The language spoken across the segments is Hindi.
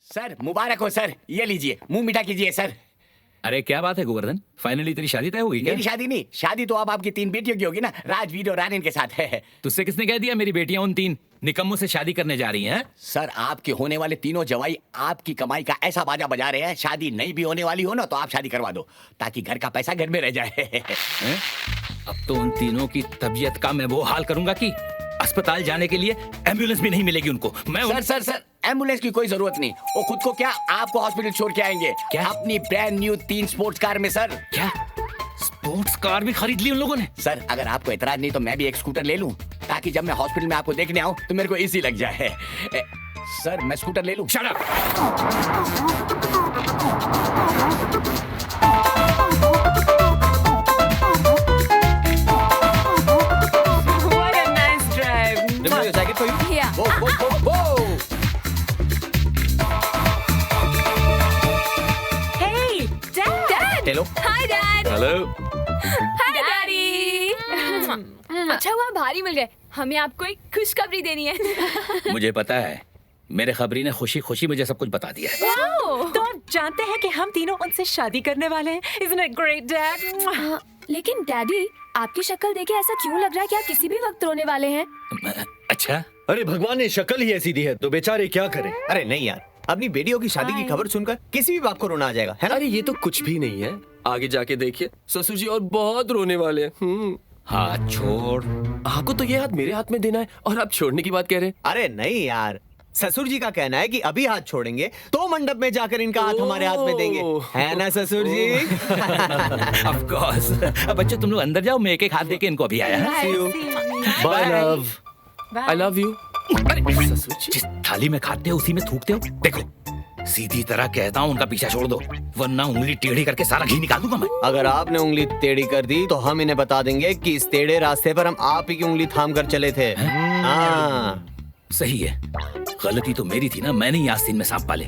सर मुबारक हो सर, ये लीजिए, मुंह मीठा कीजिए सर। अरे क्या बात है गोवर्धन, फाइनली तेरी शादी तय हो गई क्या? मेरी शादी नहीं, शादी तो अब आपकी 3 बेटियों की होगी ना, राजवीर और रानीन के साथ है। तुझसे किसने कह दिया मेरी बेटियां उन 3 निकम्मों से शादी करने जा रही हैं? सर आपके होने वाले तीनों जवाई आपकी कमाई का ऐसा बाजा बजा रहे हैं, शादी नहीं भी होने वाली हो ना तो आप शादी करवा दो, ताकि घर का पैसा घर में रह जाए। हैं? अब तो उन तीनों की तबीयत का मैं वो हाल करूंगा कि अस्पताल जाने के लिए एम्बुलेंस भी नहीं मिलेगी उनको। मैं सर एम्बुलेंस की कोई जरूरत नहीं, वो खुद को क्या आपको हॉस्पिटल छोड़ के आएंगे। क्या? अपनी ब्रांड न्यू 3 स्पोर्ट्स कार में सर। क्या स्पोर्ट्स कार भी खरीद ली उन लोगों ने? सर अगर आपको एतराज नहीं तो मैं भी एक स्कूटर ले लूं, ताकि जब मैं हॉस्पिटल में आपको देखने आऊं तो मेरे को इजी लग जाए। सर मैं स्कूटर ले लूं? Shut up! What a nice drive. Remember your jacket for you? Yeah. वो Hey, Dad. Hello. Hi, Dad. Hello. Hi, Daddy. अच्छा हुआ भारी मिल गए, हमें आपको एक खुशखबरी देनी है। मुझे पता है, मेरे खबरी ने खुशी खुशी मुझे सब कुछ बता दिया है। तो आप जानते हैं कि हम तीनों उनसे शादी करने वाले हैं। Isn't it great, Dad? लेकिन डैडी, आपकी शक्ल देखे ऐसा क्यों लग रहा है कि आप किसी भी वक्त रोने वाले हैं? अच्छा, अरे भगवान ने शक्ल ही ऐसी दी है तो बेचारे क्या करें। अरे नहीं यार, अपनी बेटियों की शादी की खबर सुनकर किसी भी बाप को रोना आ जाएगा, है ना? अरे ये तो कुछ भी नहीं है, आगे जाके देखिए ससुर जी और बहुत रोने वाले हैं। हाथ छोड़। आपको तो ये हाथ मेरे हाथ में देना है और आप छोड़ने की बात कह रहे हैं। अरे नहीं यार, ससुर जी का कहना है कि अभी हाथ छोड़ेंगे तो मंडप में जाकर इनका हाथ हमारे हाथ में देंगे, है ना ससुर जी? Of course. अब बच्चे तुम लोग अंदर जाओ, मैं एक हाथ देके इनको अभी आया। Bye love. I love you. अरे ससुर जी, जिस थाली में खाते हो उसी में थूकते हो। देखो सीधी तरह कहता हूँ उनका पीछा छोड़ दो, वरना उंगली टेढ़ी करके सारा घी निकाल दूंगा मैं। अगर आपने उंगली टेढ़ी कर दी तो हम इन्हें बता देंगे कि इस टेढ़े रास्ते पर हम आप ही की उंगली थाम कर चले थे। हाँ सही है, गलती तो मेरी थी ना, मैंने ही आस्तीन में सांप पाले।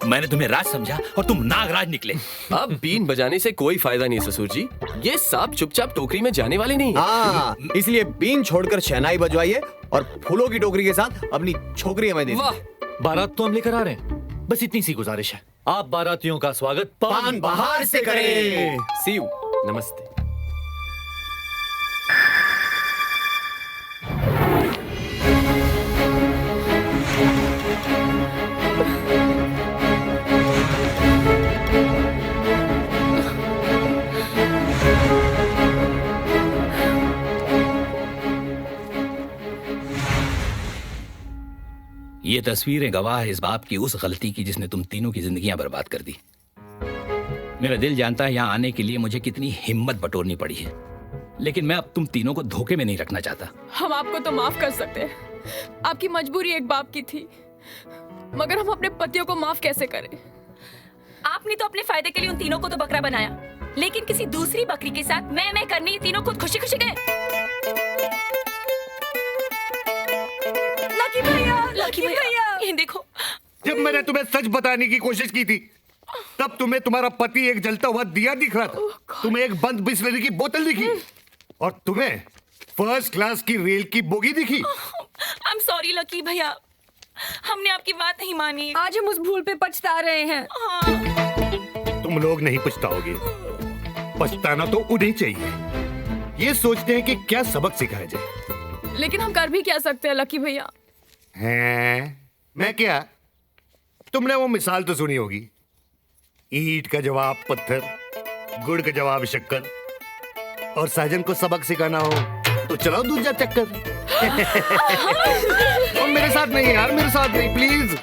मैंने तुम्हें राज समझा और तुम नागराज निकले। अब बीन बजाने से कोई फायदा नहीं ससुर जी, ये सांप चुपचाप टोकरी में जाने वाले नहीं। हाँ, इसलिए बीन छोड़कर शहनाई बजवाइए और फूलों की टोकरी के साथ अपनी छोकरी हमें दे दीजिए। वाह, बारात तो हम लेकर आ रहे हैं, बस इतनी सी गुजारिश है, आप बारातियों का स्वागत पान बहार से करें। सी यू, नमस्ते। ये तस्वीरें गवाह है इस बाप की उस गलती की जिसने तुम तीनों की जिंदगियां बर्बाद कर दी। मेरा दिल जानता है यहाँ आने के लिए मुझे कितनी हिम्मत बटोरनी पड़ी है, लेकिन मैं अब तुम तीनों को धोखे में नहीं रखना चाहता। हम आपको तो माफ कर सकते हैं, आपकी मजबूरी एक बाप की थी, मगर हम अपने पतियों को माफ कैसे करें? आपने तो अपने फायदे के लिए उन तीनों को तो बकरा बनाया, लेकिन किसी दूसरी बकरी के साथ मैं करने ये तीनों खुद खुशी खुशी गए। लकी भैया, ये देखो। जब मैंने तुम्हें सच बताने की कोशिश की थी तब तुम्हें तुम्हारा पति एक जलता हुआ दिया दिख रहा था, तुम्हें एक बंद बिस्लरी की बोतल दिखी और तुम्हें फर्स्ट क्लास की रेल की बोगी दिखी। आई एम सॉरी लकी भैया, हमने आपकी बात नहीं मानी। आज हम उस भूल पे पछता रहे हैं। तुम लोग नहीं पछताओगे, पछताना तो उन्हें चाहिए। ये सोचते हैं कि क्या सबक सिखाया जाए, लेकिन हम कर भी क्या सकते हैं लकी भैया? हैं? मैं क्या, तुमने वो मिसाल तो सुनी होगी, ईंट का जवाब पत्थर, गुड़ का जवाब शक्कर, और साजन को सबक सिखाना हो तो चलाओ दूसरा चक्कर। और मेरे साथ नहीं यार, मेरे साथ नहीं प्लीज।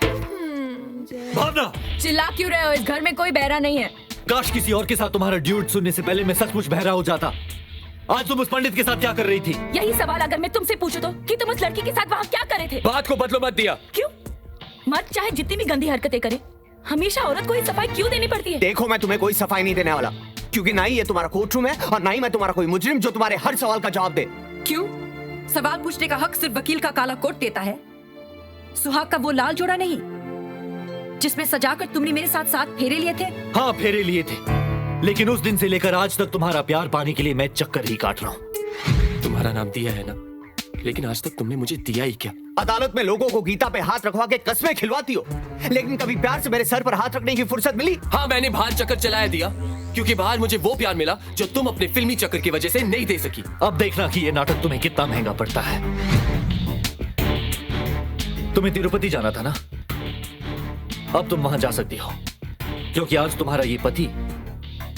भावना, चिल्ला क्यों रहे हो? इस घर में कोई बहरा नहीं है। काश किसी और के साथ तुम्हारा ड्यूट सुनने से पहले मैं सचमुच बहरा हो जाता। आज तुम उस पंडित के साथ क्या कर रही थी? यही सवाल अगर मैं तुमसे पूछूं तो कि तुम उस लड़की के साथ वहाँ क्या कर रहे थे? बात को बदलो मत दिया। क्यों? मर्द चाहे जितनी भी गंदी हरकतें करे, हमेशा औरत को ही सफाई क्यों देनी पड़ती है? देखो मैं तुम्हें कोई सफाई नहीं देने वाला, क्योंकि ना ही ये तुम्हारा कोर्ट रूम है और ना ही मैं तुम्हारा कोई मुजरिम जो तुम्हारे हर सवाल का जवाब दे। क्यों? सवाल पूछने का हक सिर्फ वकील का काला कोट देता है, सुहाग का वो लाल जोड़ा नहीं जिसमें सजाकर तुमने मेरे साथ 7 फेरे लिए थे। हाँ फेरे लिए थे, लेकिन उस दिन से लेकर आज तक तुम्हारा प्यार पाने के लिए मैं चक्कर ही काट रहा हूँ। तुम्हारा नाम दिया है ना, लेकिन आज तक तुमने मुझे दिया ही क्या? अदालत में लोगों को गीता पे हाथ रखवा के कस्में खिलवाती हो, लेकिन कभी प्यार से मेरे सर पर हाथ रखने की फुर्सत मिली? हाँ, मैंने बाहर चक्कर चलाया दिया, क्योंकि बाहर मुझे वो प्यार मिला जो तुम अपने फिल्मी चक्कर की वजह से नहीं दे सकी। अब देखना कि ये नाटक तुम्हें कितना महंगा पड़ता है। तुम्हें तिरुपति जाना था ना, अब तुम वहां जा सकती हो, क्योंकि आज तुम्हारा ये पति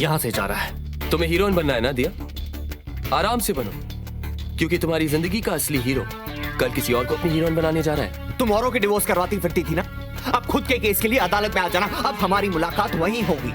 यहां से जा रहा है। तुम्हें हीरोइन बनना है ना दिया? आराम से बनो, क्योंकि तुम्हारी जिंदगी का असली हीरो कल किसी और को अपनी हीरोइन बनाने जा रहा है। तुम औरों के डिवोर्स करवाती फिरती थी ना, अब खुद के केस के लिए अदालत में आ जाना। अब हमारी मुलाकात वहीं होगी।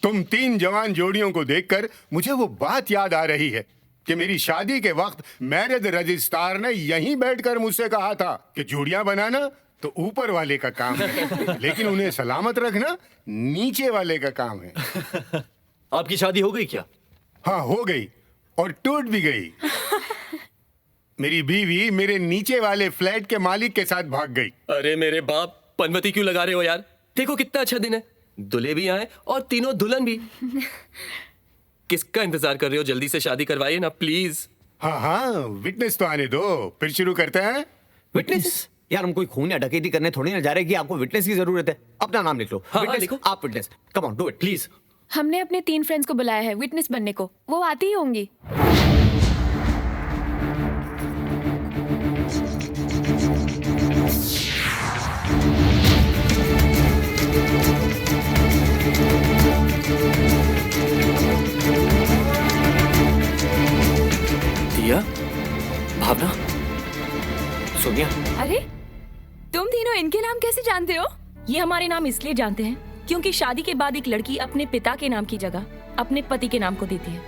तुम तीन जवान जोड़ियों को देखकर मुझे वो बात याद आ रही है कि मेरी शादी के वक्त मैरिज रजिस्ट्रार ने यहीं बैठकर मुझसे कहा था कि जोड़ियां बनाना तो ऊपर वाले का काम है, लेकिन उन्हें सलामत रखना नीचे वाले का काम है। आपकी शादी हो गई क्या? हाँ, हो गई, और टूट भी गई। मेरी बीवी मेरे नीचे वाले फ्लैट के मालिक के साथ भाग गई। अरे मेरे बाप, पनवती क्यों लगा रहे हो यार? देखो कितना अच्छा दिन है, दूल्हे भी आए और तीनों दुल्हन भी। किसका इंतजार कर रहे हो? जल्दी से शादी करवाइए ना प्लीज। हाँ हाँ, विटनेस तो आने दो, फिर शुरू करते हैं। विटनेस? यार हम कोई खून या डकैती करने थोड़ी ना जा रहे कि आपको विटनेस की जरूरत है। अपना नाम लिख लो। हाँ, विटनेस, लिखो। आप witness. Come on, do it please. हमने अपने 3 फ्रेंड्स को बुलाया है विटनेस बनने को, वो आती ही होंगी। दिया, भावना, सोनिया। अरे तुम तीनों इनके नाम कैसे जानते हो? ये हमारे नाम इसलिए जानते हैं क्योंकि शादी के बाद एक लड़की अपने पिता के नाम की जगह अपने पति के नाम को देती है।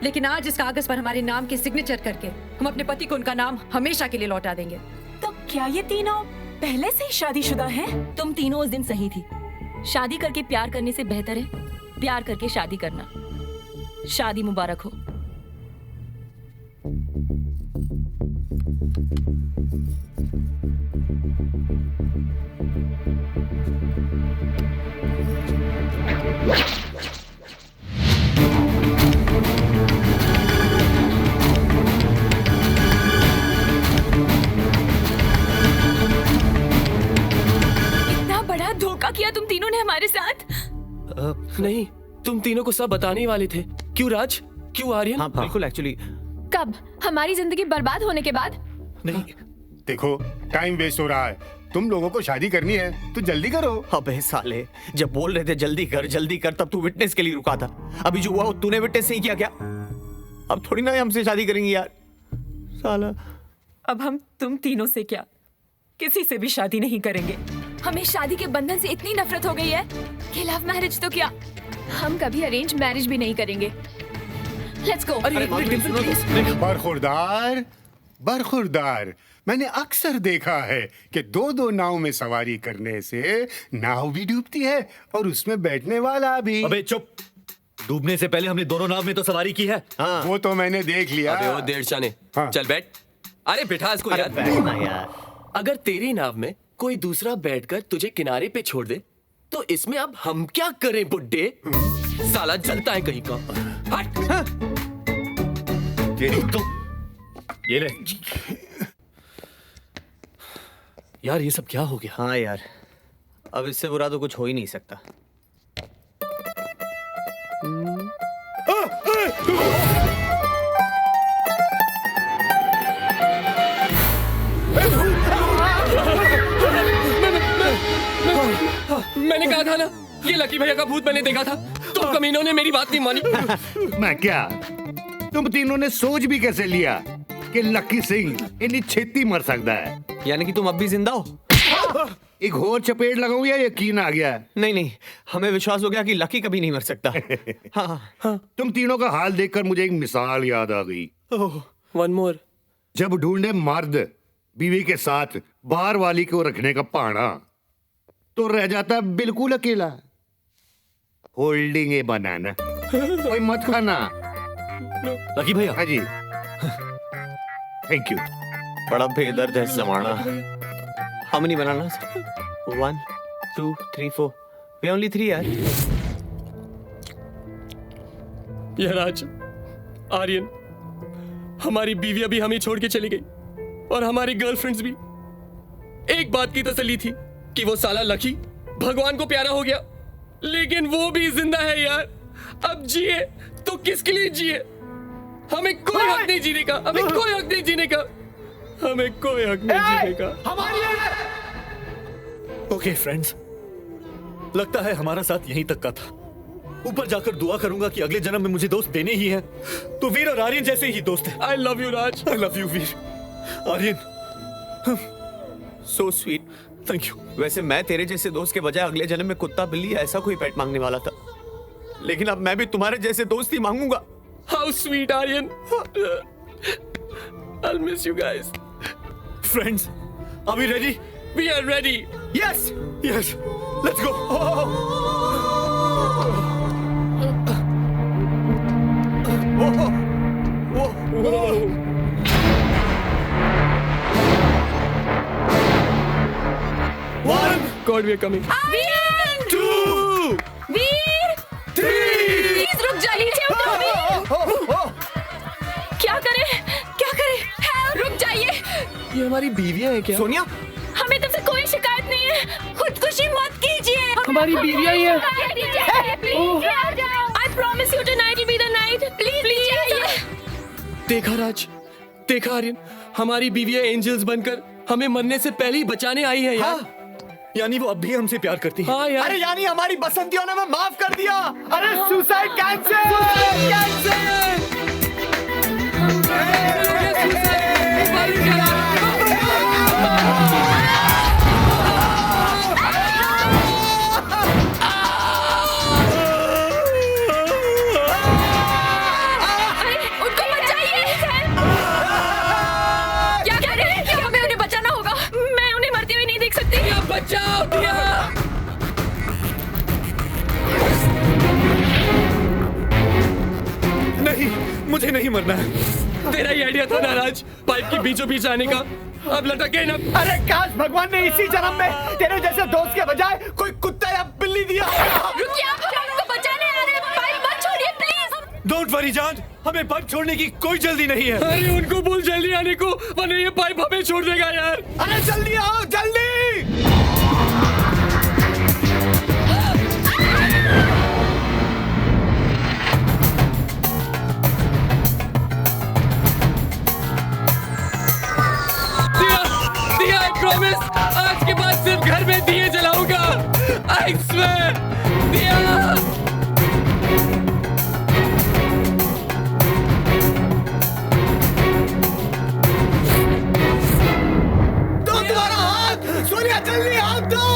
लेकिन आज इस कागज पर हमारे नाम के सिग्नेचर करके हम अपने पति को उनका नाम हमेशा के लिए लौटा देंगे। तो क्या ये तीनों पहले से ही शादीशुदा हैं? तुम तीनों उस दिन सही थी। शादी करके प्यार करने से बेहतर है प्यार करके शादी करना। शादी मुबारक हो। इतना बड़ा धोखा किया तुम तीनों ने हमारे साथ। नहीं, तुम तीनों को सब बताने ही वाले थे। क्यों राज? क्यों आर्यन? हाँ बिल्कुल, एक्चुअली कब? हमारी जिंदगी बर्बाद होने के बाद? नहीं, देखो टाइम वेस्ट हो रहा है। तुम लोगों को शादी करनी है तो जल्दी करो। अबे साले, जब बोल रहे थे जल्दी कर तब तू विटनेस के लिए रुका था। अभी जो हुआ वो तूने विटनेस नहीं किया क्या? अब थोड़ी ना हमसे शादी करेंगी यार, साला। अब हम तुम तीनों से क्या, किसी से भी शादी नहीं करेंगे। हमें शादी के बंधन से इतनी नफरत हो गई है कि लव मैरिज तो क्या, हम कभी अरेंज मैरिज भी नहीं करेंगे। Let's go. बरखुरदार, बरखुरदार, मैंने अक्सर देखा है कि दो दो नाव में सवारी करने से नाव भी डूबती है और उसमें बैठने वाला भी। अबे चुप, डूबने से पहले हमने दोनों नाव में तो सवारी की है। हाँ, वो तो मैंने देख लिया। अबे वो डेढ़शाने, हाँ। चल बैठ। अरे बिठा इसको यार। बैठना यार। अगर तेरी नाव में कोई दूसरा बैठकर तुझे किनारे पे छोड़ दे तो इसमें अब हम क्या करें बुड्ढे? साला जलता है कहीं का। हट। ये ले यार, ये सब क्या हो गया? हाँ यार, अब इससे बुरा तो कुछ हो ही नहीं सकता। मैंने कहा था ना, ये लकी भैया का भूत मैंने देखा था। तुम कमीनों ने मेरी बात नहीं मानी। मैं क्या, तुम तीनों ने सोच भी कैसे लिया कि लकी सिंह इतनी छेती मर सकता है? यानी कि तुम अब भी जिंदा हो? एक और चपेट लगाऊं या यकीन आ गया? नहीं नहीं, हमें विश्वास हो गया कि लकी कभी नहीं मर सकता। हाँ। तुम तीनों का हाल देखकर मुझे एक मिसाल याद आ गई। One more. जब ढूंढे मर्द बीवी के साथ बाहर वाली को रखने का पाना, तो रह जाता है बिल्कुल अकेला। होल्डिंग ए बनाना। कोई मत खाना। लकी भैया। हाँ जी, थैंक यू। बड़ा बेदर्द है जमाना। हम नहीं बनाना। 1 2 3 4 वी ओनली 3 यार। यहराज, आर्यन, हमारी बीवियां भी हमें छोड़ के चली गई और हमारी गर्लफ्रेंड्स भी। एक बात की तसल्ली थी कि वो साला लकी भगवान को प्यारा हो गया, लेकिन वो भी जिंदा है यार। अब जिए तो किसके लिए जिए? हमें कोई हक नहीं जीने का, हमें कोई हक नहीं जीने का, हमें कोई हक नहीं जीने का। ओके फ्रेंड्स, लगता है हमारा साथ यहीं तक का था। ऊपर जाकर दुआ करूंगा कि अगले जन्म में मुझे दोस्त देने ही हैं, तो वीर और आर्यन जैसे ही दोस्त हैं। I love you Raj. I love you Veer. Aryan, so sweet, thank you. वैसे मैं तेरे जैसे दोस्त के बजाय अगले जन्म में कुत्ता बिल्ली ऐसा कोई पेट मांगने वाला था, लेकिन अब मैं भी तुम्हारे जैसे दोस्त ही मांगूंगा। How sweet Aryan. I'll miss you guys. Friends, are we ready? We are ready. Yes, yes. Let's go. God, we are coming. Veer! 2 Veer! 3 please रुक जा, नीचे उतरो वीर। क्या करें? क्या करें? Help! रुक जाइए। ये हमारी बीवियां हैं क्या? सोनिया, हमें तुमसे कोई शिकायत नहीं है। खुदकुशी मत कीजिए। हमारी बीवियां ही हैं। I promise you tonight will be the night. Please आइए। देखा राज, देखा आर्यन, हमारी बीवियां एंजल्स बनकर हमें मरने से पहले ही बचाने आई है यार। यानी वो अब भी हमसे प्यार करती है। हाँ यार। अरे यानी हमारी बसंतियों ने हमें माफ कर दिया। अरे सुसाइड कैंसिल। उनको बचाइए। क्या करें? क्या हमें उन्हें बचाना होगा? मैं उन्हें मरते हुए नहीं देख सकती। बचाओ दिया। नहीं, मुझे नहीं मरना है। तेरा ही आइडिया था ना राज, पाइप के बीचों बीच आने का। अब लटके ना। अरे काश भगवान ने इसी जन्म में तेरे जैसे दोस्त के बजाय कोई कुत्ता या बिल्ली दिया। रुकिए, आप हमको बचाने आ रहे हैं। पाइप मत छोड़िए प्लीज। डोंट वरी जान, हमें पाइप छोड़ने की कोई जल्दी नहीं है। अरे उनको बोल जल्दी आने को, वरना ये पाइप हमें छोड़ देगा यार। अरे जल्दी आओ, जल्दी। दिया, I promise, आज के बाद सिर्फ घर में दिए जलाऊंगा। I swear, दिया। दो तुम्हारा हाथ। सोनिया जल्दी हाथ दो।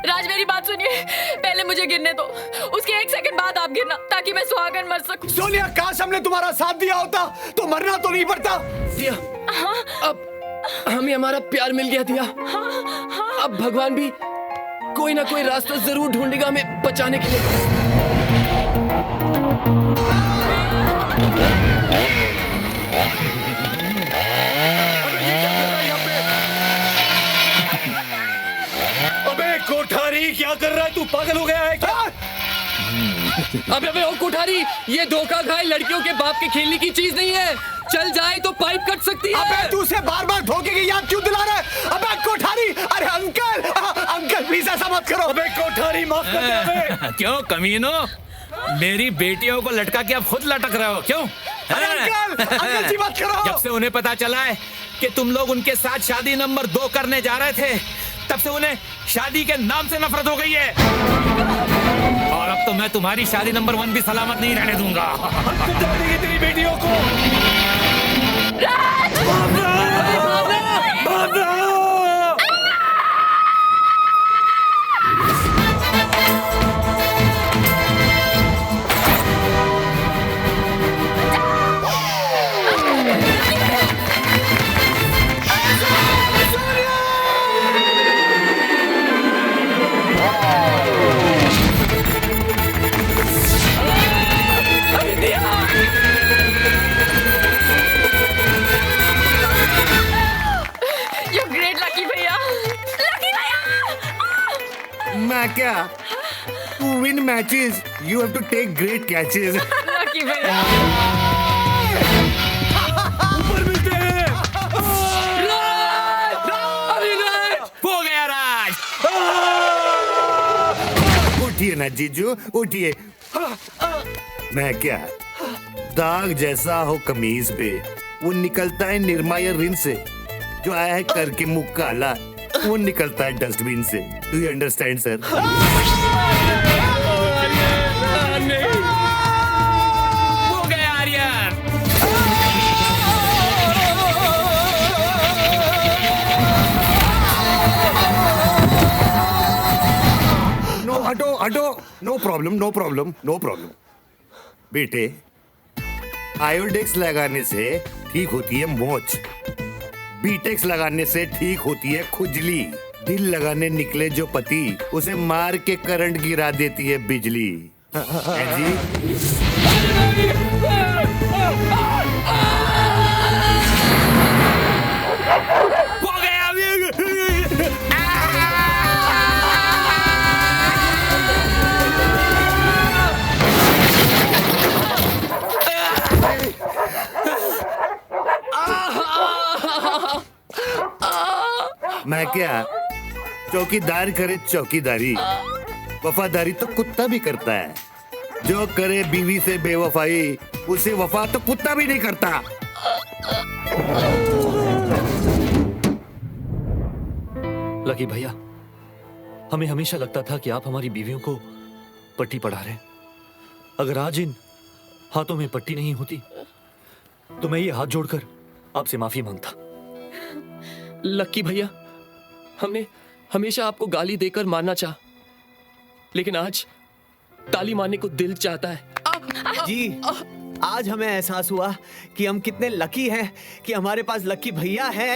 राज, मेरी बात सुनिए। पहले मुझे गिरने दो, उसके 1 सेकंड बाद आप गिरना, ताकि मैं सुहागन मर सकूं। सोनिया, काश हमने तुम्हारा साथ दिया होता तो मरना तो नहीं पड़ता। दिया, अब हमें हमारा प्यार मिल गया दिया। अब भगवान भी कोई ना कोई रास्ता जरूर ढूंढेगा हमें बचाने के लिए। अबे कोठारी, क्या कर रहा है तू? पागल हो गया है क्या? अबे ओ कोठारी, ये धोखा खाए लड़कियों के बाप के खेलने की चीज नहीं है। चल जाए तो पाइप कट सकती है। अबे तू उसे बार बार धोखे की याद क्यों दिला रहा है? अबे कोठारी, अरे अंकल, अंकल प्लीज ऐसा मत करो। अबे कोठारी, माफ कर दे हमें। क्यों कमीनो, मेरी बेटियों को लटका के अब खुद लटक रहे हो क्यों? अंकल, अंकल जी मत करो। जब से उन्हें पता चला है कि तुम लोग उनके साथ शादी नंबर 2 करने जा रहे थे, तब से उन्हें शादी के नाम से नफरत हो गई है। और अब तो मैं तुम्हारी शादी नंबर 1 भी सलामत नहीं रहने दूंगा। हम समझा देंगे तेरी बेटियों को। राज! मैं क्या? To win matches, you have to take great catches. Lucky भैया। ऊपर मिलते हैं। हो गया राज। उठिए ना जीजू, उठिए। मैं क्या? दाग जैसा हो कमीज पे, वो निकलता है निरमा या रिन से। जो आया है करके मुंह काला, वो निकलता है डस्टबिन से। Do you understand sir? हो गया आर्यन। नो हटो हटो, no problem no problem no problem. बेटे, आयोडेक्स लगाने से ठीक होती है मोच, बीटेक्स लगाने से ठीक होती है खुजली, दिल लगाने निकले जो पति, उसे मार के करंट गिरा देती है बिजली। है जी? हो गया। मैं क्या? चौकीदार करे चौकीदारी, वफादारी तो कुत्ता भी करता है। जो करे बीवी से बेवफाई, उसे वफा तो कुत्ता भी नहीं करता। लकी भैया, हमें हमेशा लगता था कि आप हमारी बीवियों को पट्टी पढ़ा रहे हैं। अगर आज इन हाथों में पट्टी नहीं होती तो मैं ये हाथ जोड़कर आपसे माफी मांगता। लक्की भैया, हमने हमेशा आपको गाली देकर मारना चाहा, लेकिन आज ताली मारने को दिल चाहता है। जी, आज हमें एहसास हुआ कि हम कितने लकी हैं कि हमारे पास लकी भैया है।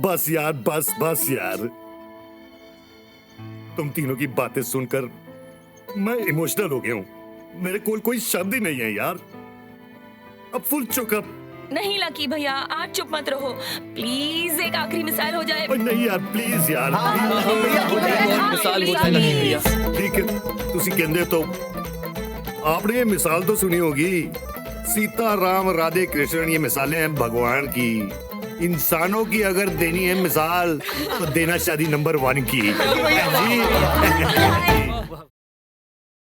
बस यार, बस बस यार, तुम तीनों की बातें सुनकर मैं इमोशनल हो गया हूं। मेरे कोई शब्द ही नहीं है यार। अब फुल चुकअप। नहीं लकी भैया, आज चुप मत रहो प्लीज, एक आखिरी मिसाल हो जाए। नहीं यार, प्लीज यार। मिसाल हो जाए लकी भैया। ठीक है, तुसी कहंदे तो आपने ये मिसाल तो सुनी होगी, सीता राम राधे कृष्ण, ये मिसालें हैं भगवान की। इंसानों की अगर देनी है मिसाल तो देना शादी नंबर 1 की। जी।